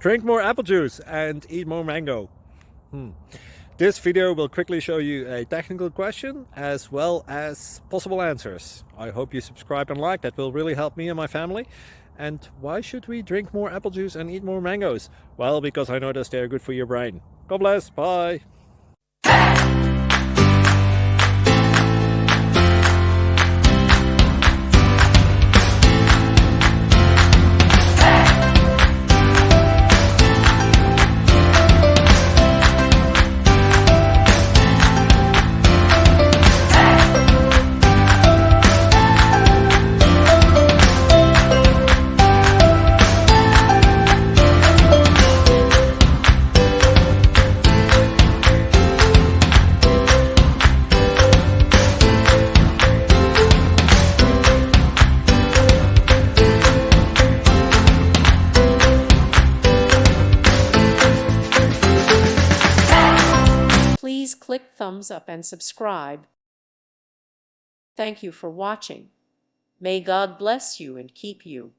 Drink more apple juice and eat more mango. This video will quickly show you a technical question as well as possible answers. I hope you subscribe and like, that will really help me and my family. And why should we drink more apple juice and eat more mangoes? Well, because I noticed they're good for your brain. God bless, bye! Please click thumbs up and subscribe. Thank you for watching. May God bless you and keep you.